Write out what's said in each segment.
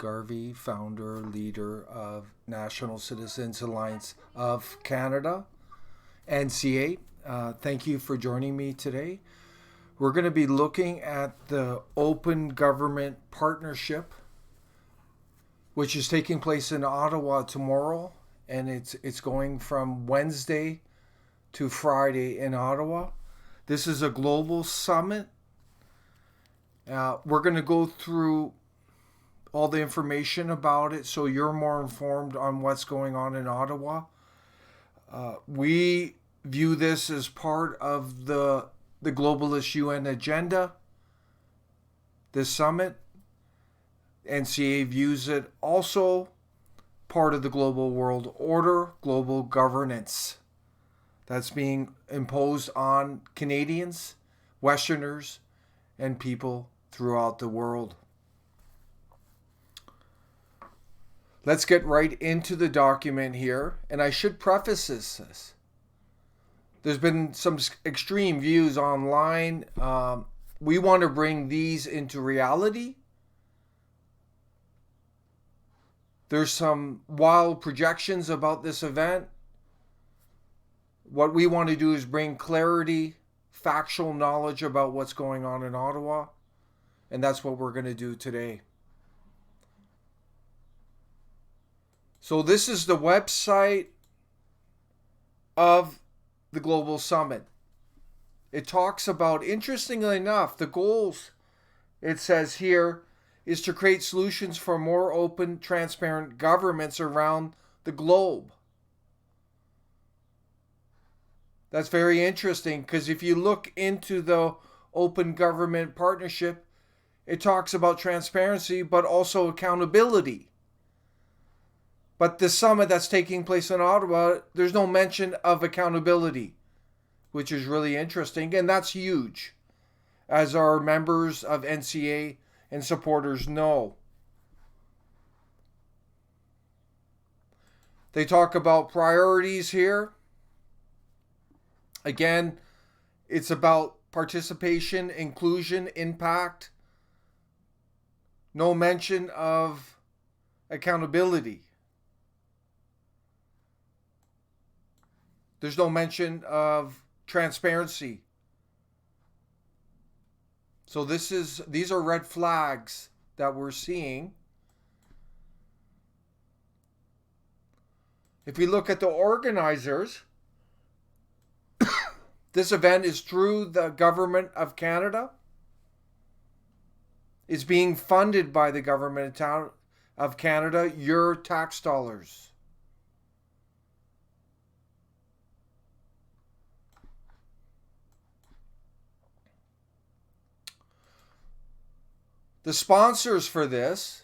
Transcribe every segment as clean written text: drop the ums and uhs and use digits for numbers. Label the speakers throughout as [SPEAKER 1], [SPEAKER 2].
[SPEAKER 1] Garvey, founder, leader of National Citizens Alliance of Canada, NCA. Thank you for joining me today. We're going to be looking at the Open Government Partnership, which is taking place in Ottawa tomorrow, and it's going from Wednesday to Friday in Ottawa. This is a global summit. We're going to go through all the information about it so you're more informed on what's going on in Ottawa. We view this as part of the globalist UN agenda, this summit. NCA views it also part of the global world order, global governance that's being imposed on Canadians, Westerners, and people throughout the world. Let's get right into the document here, and I should preface this. There's been some extreme views online. We want to bring these into reality. There's some wild projections about this event. What we want to do is bring clarity, factual knowledge about what's going on in Ottawa, and that's what we're going to do today. So this is the website of the Global Summit. It talks about, interestingly enough, the goals, it says here, is to create solutions for more open, transparent governments around the globe. That's very interesting, because if you look into the Open Government Partnership, it talks about transparency, but also accountability. But the summit that's taking place in Ottawa, there's no mention of accountability, which is really interesting, and that's huge, as our members of NCA and supporters know. They talk about priorities here. Again, it's about participation, inclusion, impact. No mention of accountability. There's no mention of transparency. So these are red flags that we're seeing. If we look at the organizers, this event is through the Government of Canada. It's being funded by the Government of Canada, your tax dollars. The sponsors for this,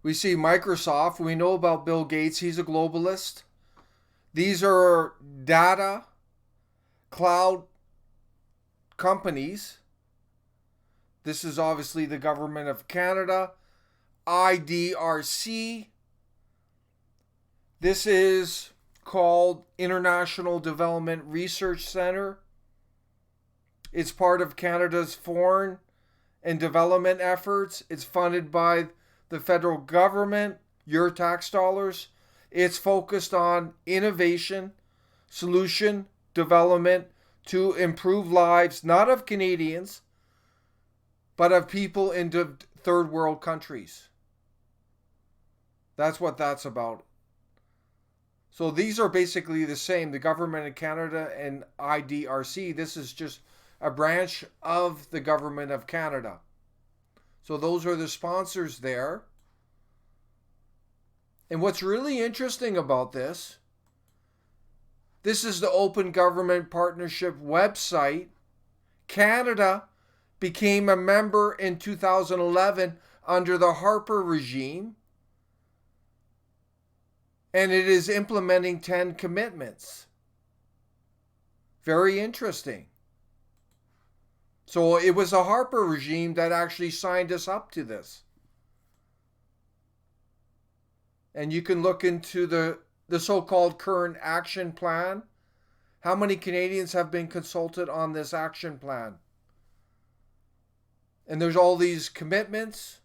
[SPEAKER 1] we see Microsoft. We know about Bill Gates. He's a globalist. These are data cloud companies. This is obviously the Government of Canada. IDRC. This is called International Development Research Center. It's part of Canada's foreign and development efforts. It's funded by the federal government, your tax dollars. It's focused on innovation, solution development to improve lives, not of Canadians, but of people in third world countries. That's what that's about. So these are basically the same. The Government of Canada and IDRC, this is just a branch of the Government of Canada. So those are the sponsors there. And what's really interesting about this is the Open Government Partnership website. Canada became a member in 2011 under the Harper Regime, and it is implementing 10 commitments. Very interesting. So it was the Harper Regime that actually signed us up to this. And you can look into the so-called current action plan. How many Canadians have been consulted on this action plan? And there's all these commitments.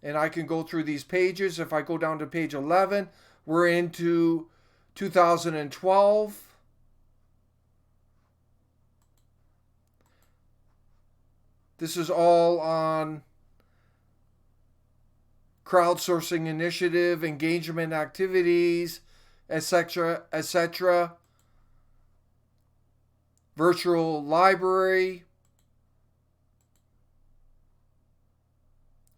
[SPEAKER 1] And I can go through these pages. If I go down to page 11, we're into 2012. This is all on crowdsourcing initiative, engagement activities, etc., etc. Virtual library,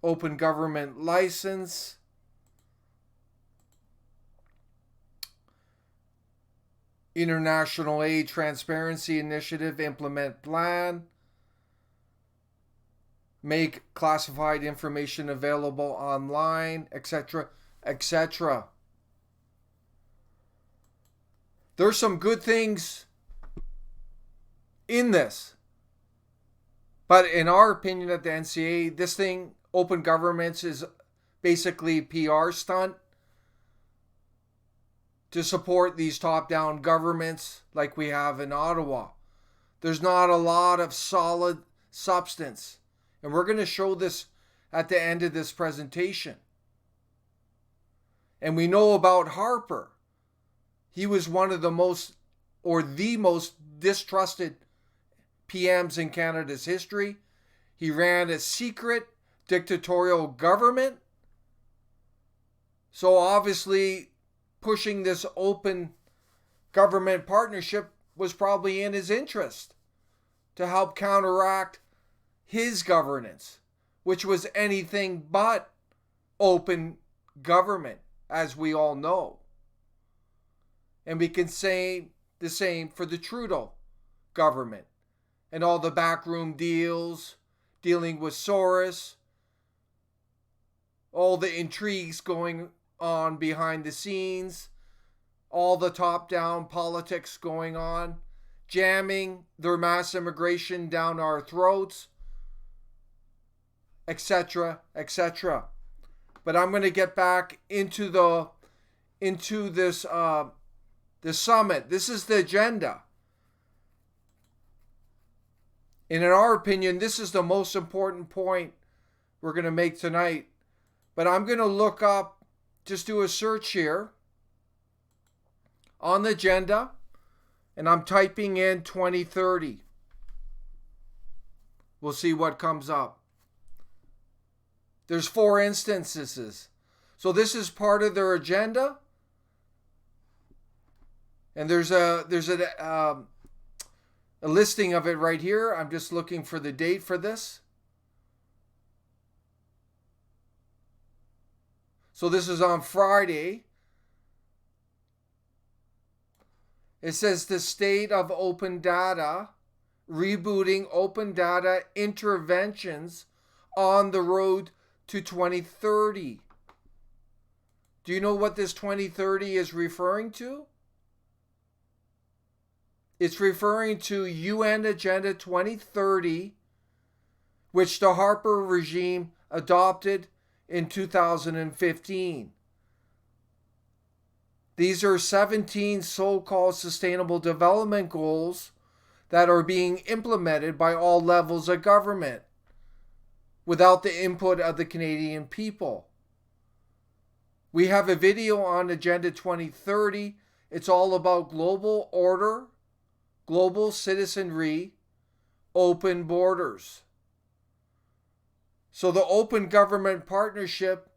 [SPEAKER 1] open government license, international aid transparency initiative implement plan, make classified information available online, etc., etc. There's some good things in this. But in our opinion at the NCA, this thing, open governments, is basically a PR stunt to support these top-down governments like we have in Ottawa. There's not a lot of solid substance. And we're going to show this at the end of this presentation. And we know about Harper. He was one of the most, or the most distrusted PMs in Canada's history. He ran a secret dictatorial government. So obviously pushing this open government partnership was probably in his interest to help counteract his governance, which was anything but open government, as we all know. And we can say the same for the Trudeau government and all the backroom deals, dealing with Soros, all the intrigues going on behind the scenes, all the top-down politics going on, jamming their mass immigration down our throats, etc., etc. But I'm going to get back into this summit. This is the agenda. And in our opinion, this is the most important point we're going to make tonight. But I'm going to look up, just do a search here on the agenda, and I'm typing in 2030. We'll see what comes up. There's 4 instances. So this is part of their agenda. And there's a listing of it right here. I'm just looking for the date for this. So this is on Friday. It says the state of open data, rebooting open data interventions on the road to 2030. Do you know what this 2030 is referring to? It's referring to UN Agenda 2030, which the Harper regime adopted in 2015. These are 17 so-called sustainable development goals that are being implemented by all levels of government without the input of the Canadian people. We have a video on Agenda 2030. It's all about global order, global citizenry, open borders. So the open government partnership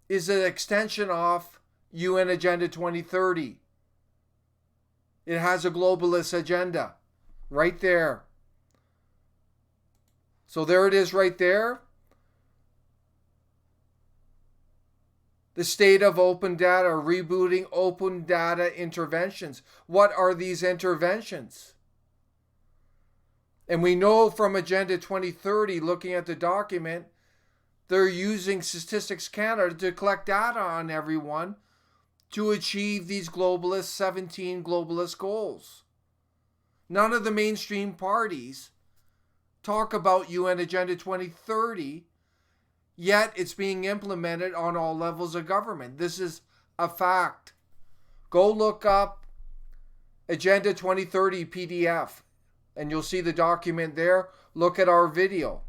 [SPEAKER 1] is an extension of UN Agenda 2030. It has a globalist agenda right there. So there it is right there. The state of open data, rebooting open data interventions. What are these interventions? And we know from Agenda 2030, looking at the document, they're using Statistics Canada to collect data on everyone to achieve these 17 globalist goals. None of the mainstream parties talk about UN Agenda 2030, yet it's being implemented on all levels of government. This is a fact. Go look up Agenda 2030 PDF, and you'll see the document there. Look at our video.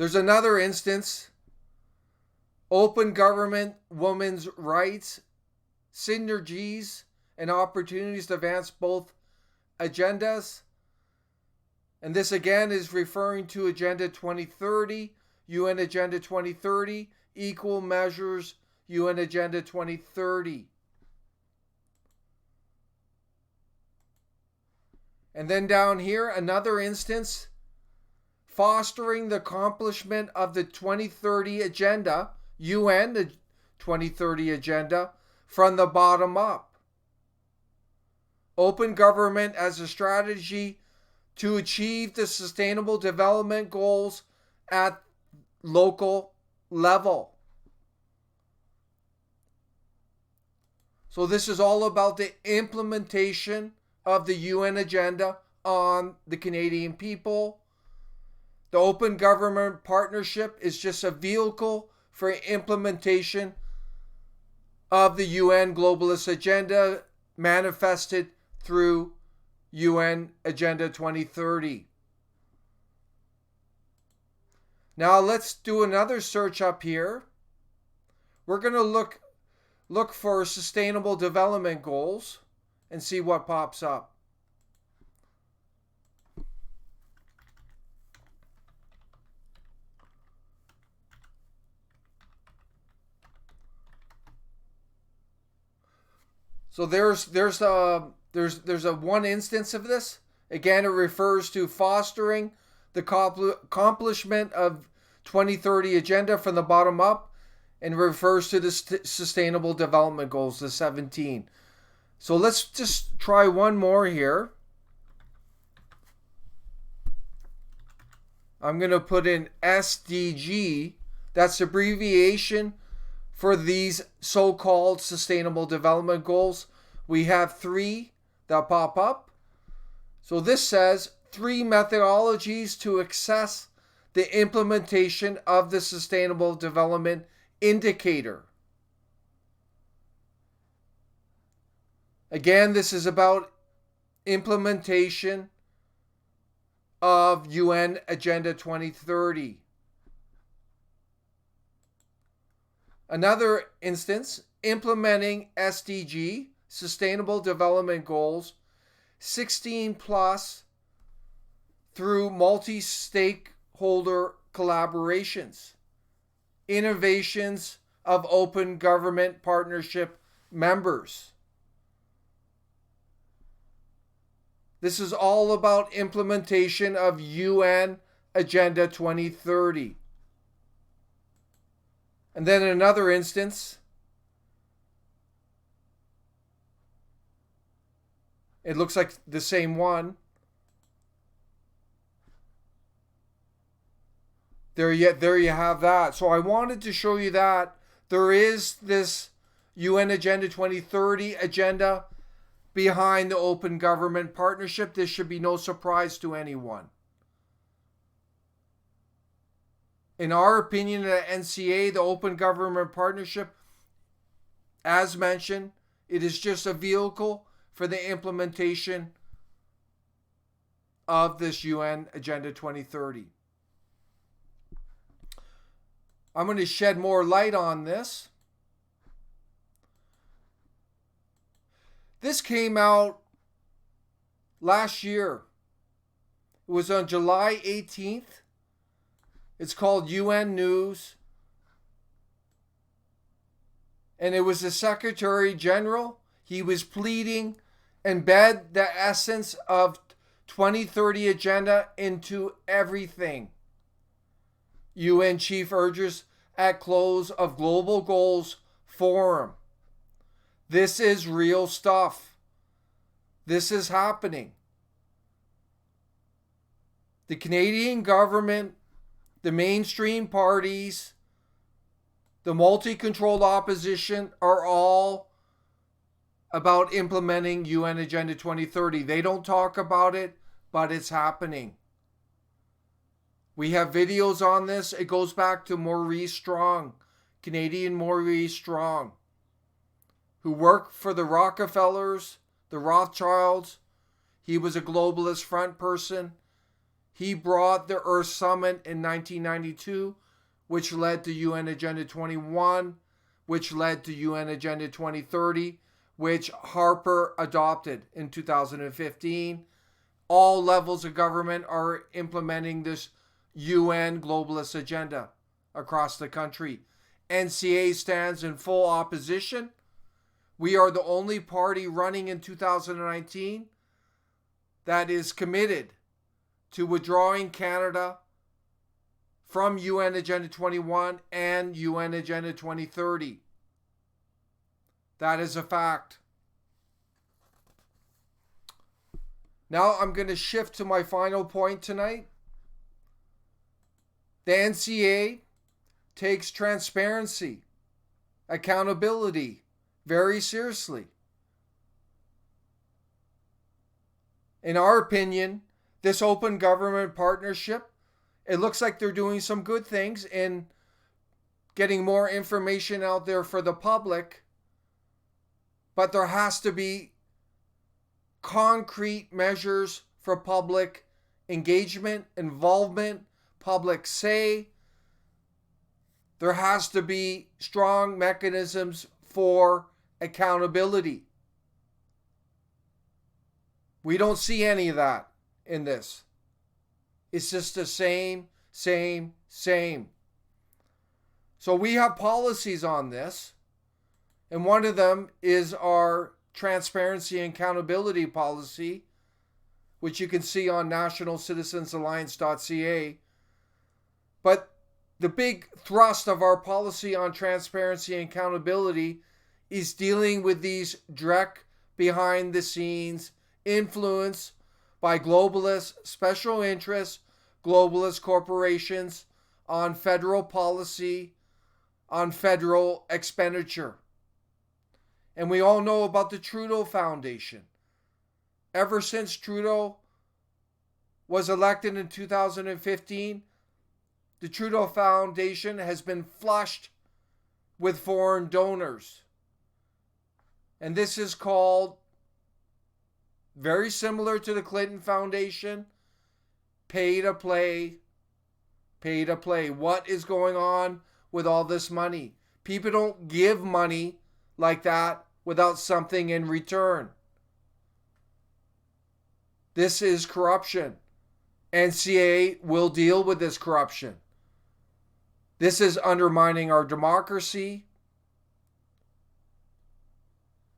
[SPEAKER 1] There's another instance. Open government, women's rights, synergies, and opportunities to advance both agendas. And this again is referring to Agenda 2030, UN Agenda 2030, Equal Measures, UN Agenda 2030. And then down here, another instance, fostering the accomplishment of the 2030 Agenda, UN the 2030 Agenda, from the bottom up. Open government as a strategy to achieve the Sustainable Development Goals at local level. So this is all about the implementation of the UN agenda on the Canadian people. The Open Government Partnership is just a vehicle for implementation of the UN globalist agenda manifested through UN Agenda 2030. Now let's do another search up here. We're going to look for Sustainable Development Goals and see what pops up. So there's a one instance of this. Again, it refers to fostering the accomplishment of 2030 agenda from the bottom up, and refers to the Sustainable Development Goals, the 17. So let's just try one more here. I'm going to put in SDG. That's abbreviation for these so-called Sustainable Development Goals. We have 3 that pop up. So this says 3 methodologies to assess the implementation of the Sustainable Development Indicator. Again, this is about implementation of UN Agenda 2030. Another instance, implementing SDG, Sustainable Development Goals, 16 plus through multi-stakeholder collaborations, innovations of Open Government Partnership members. This is all about implementation of UN Agenda 2030. And then another instance, it looks like the same one. There you have that. So I wanted to show you that there is this UN Agenda 2030 agenda behind the Open Government Partnership. This should be no surprise to anyone. In our opinion at NCA, the Open Government Partnership, as mentioned, it is just a vehicle for the implementation of this UN Agenda 2030. I'm going to shed more light on this. This came out last year. It was on July 18th. It's called UN News. And it was the Secretary General. He was pleading, embed the essence of 2030 agenda into everything. UN Chief urges at close of Global Goals Forum. This is real stuff. This is happening. The Canadian government, the mainstream parties, the multi-controlled opposition are all about implementing UN Agenda 2030. They don't talk about it, but it's happening. We have videos on this. It goes back to Maurice Strong, Canadian Maurice Strong, who worked for the Rockefellers, the Rothschilds. He was a globalist front person. He brought the Earth Summit in 1992, which led to UN Agenda 21, which led to UN Agenda 2030, which Harper adopted in 2015. All levels of government are implementing this UN globalist agenda across the country. NCA stands in full opposition. We are the only party running in 2019 that is committed to withdrawing Canada from UN Agenda 21 and UN Agenda 2030. That is a fact. Now I'm going to shift to my final point tonight. The NCA takes transparency, accountability very seriously. In our opinion, this open government partnership, it looks like they're doing some good things in getting more information out there for the public, but there has to be concrete measures for public engagement, involvement, public say. There has to be strong mechanisms for accountability. We don't see any of that in this. It's just the same. So we have policies on this, and one of them is our transparency and accountability policy, which you can see on nationalcitizensalliance.ca. But the big thrust of our policy on transparency and accountability is dealing with these direct behind the scenes influence by globalist special interests, globalist corporations on federal policy, on federal expenditure. And we all know about the Trudeau Foundation. Ever since Trudeau was elected in 2015, the Trudeau Foundation has been flushed with foreign donors. And this is called, very similar to the Clinton Foundation, pay to play. Pay to play. What is going on with all this money? People don't give money like that without something in return. This is corruption. NCA will deal with this corruption. This is undermining our democracy.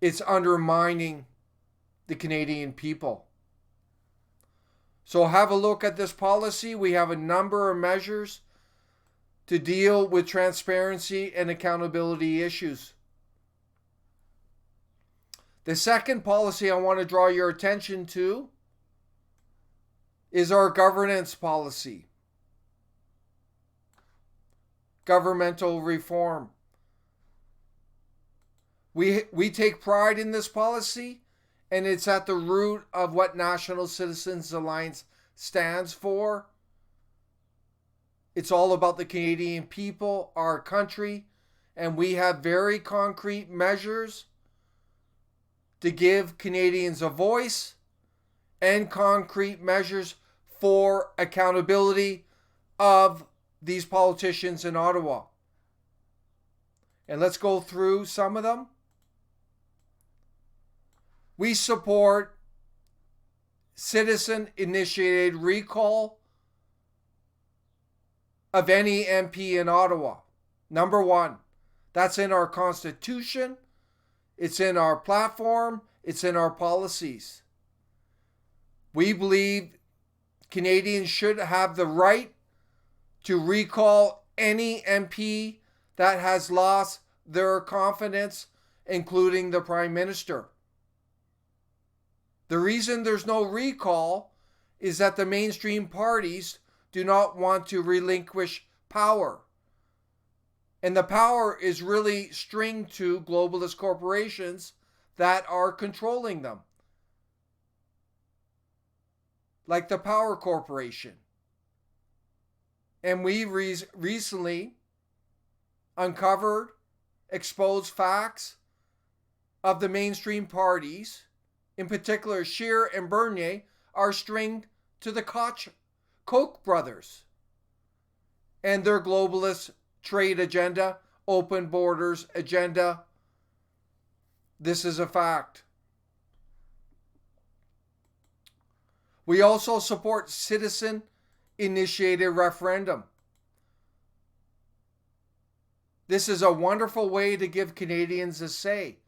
[SPEAKER 1] It's undermining the Canadian people. So have a look at this policy. We have a number of measures to deal with transparency and accountability issues. The second policy I want to draw your attention to is our governance policy. Governmental reform. We take pride in this policy, and it's at the root of what National Citizens Alliance stands for. It's all about the Canadian people, our country, and we have very concrete measures to give Canadians a voice and concrete measures for accountability of these politicians in Ottawa. And let's go through some of them. We support citizen-initiated recall of any MP in Ottawa. Number one, that's in our Constitution, it's in our platform, it's in our policies. We believe Canadians should have the right to recall any MP that has lost their confidence, including the Prime Minister. The reason there's no recall is that the mainstream parties do not want to relinquish power. And the power is really stringed to globalist corporations that are controlling them. Like the Power Corporation. And we recently uncovered, exposed facts of the mainstream parties, in particular Scheer and Bernier, are stringed to the Koch Koch brothers and their globalist trade agenda, open borders agenda. This is a fact. We also support citizen-initiated referendum. This is a wonderful way to give Canadians a say.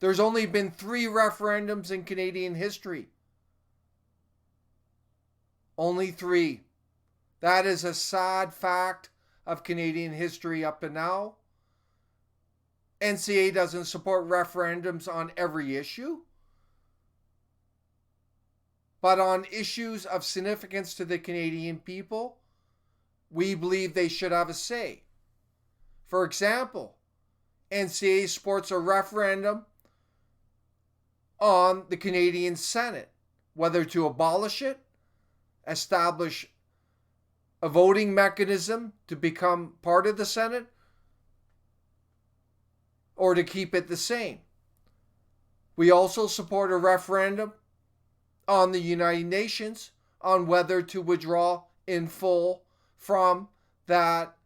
[SPEAKER 1] There's only been 3 referendums in Canadian history. Only 3. That is a sad fact of Canadian history up to now. NCA doesn't support referendums on every issue, but on issues of significance to the Canadian people, we believe they should have a say. For example, NCA supports a referendum on the Canadian Senate, whether to abolish it, establish a voting mechanism to become part of the Senate, or to keep it the same. We also support a referendum on the United Nations on whether to withdraw in full from that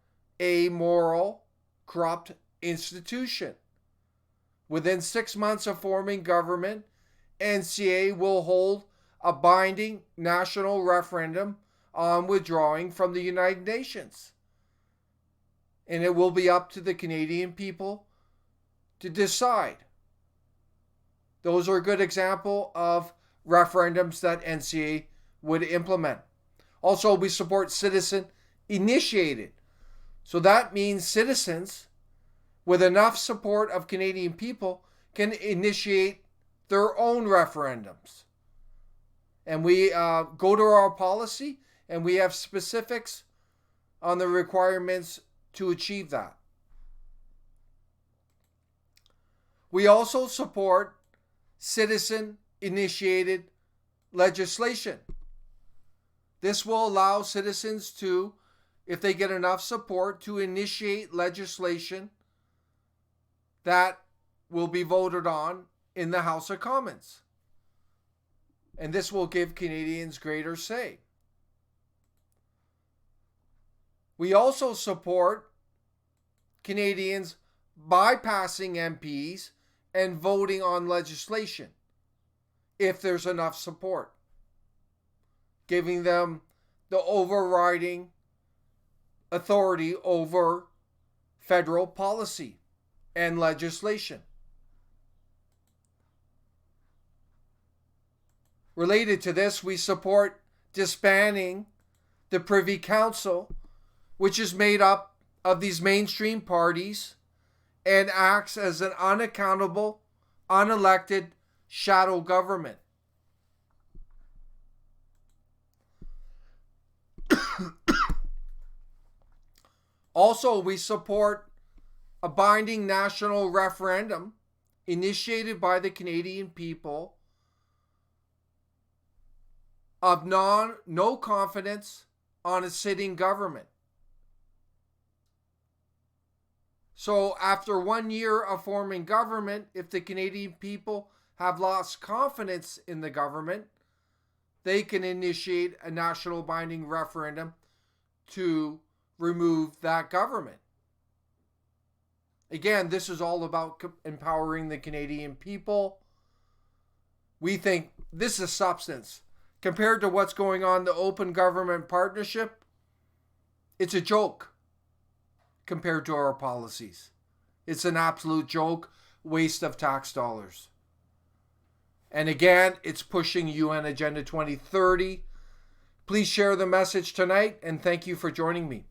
[SPEAKER 1] amoral, corrupt institution. Within 6 months of forming government, NCA will hold a binding national referendum on withdrawing from the United Nations. And it will be up to the Canadian people to decide. Those are a good example of referendums that NCA would implement. Also, we support citizen-initiated. So that means citizens with enough support of Canadian people can initiate their own referendums. And we go to our policy and we have specifics on the requirements to achieve that. We also support citizen-initiated legislation. This will allow citizens to, if they get enough support, to initiate legislation that will be voted on in the House of Commons. And this will give Canadians greater say. We also support Canadians bypassing MPs and voting on legislation if there's enough support, giving them the overriding authority over federal policy and legislation. Related to this, we support disbanding the Privy Council, which is made up of these mainstream parties and acts as an unaccountable, unelected shadow government. Also, we support a binding national referendum initiated by the Canadian people of no confidence on a sitting government. So after 1 year of forming government, if the Canadian people have lost confidence in the government, they can initiate a national binding referendum to remove that government. Again, this is all about empowering the Canadian people. We think this is substance. Compared to what's going on in the open government partnership, it's a joke compared to our policies. It's an absolute joke, waste of tax dollars. And again, it's pushing UN Agenda 2030. Please share the message tonight, and thank you for joining me.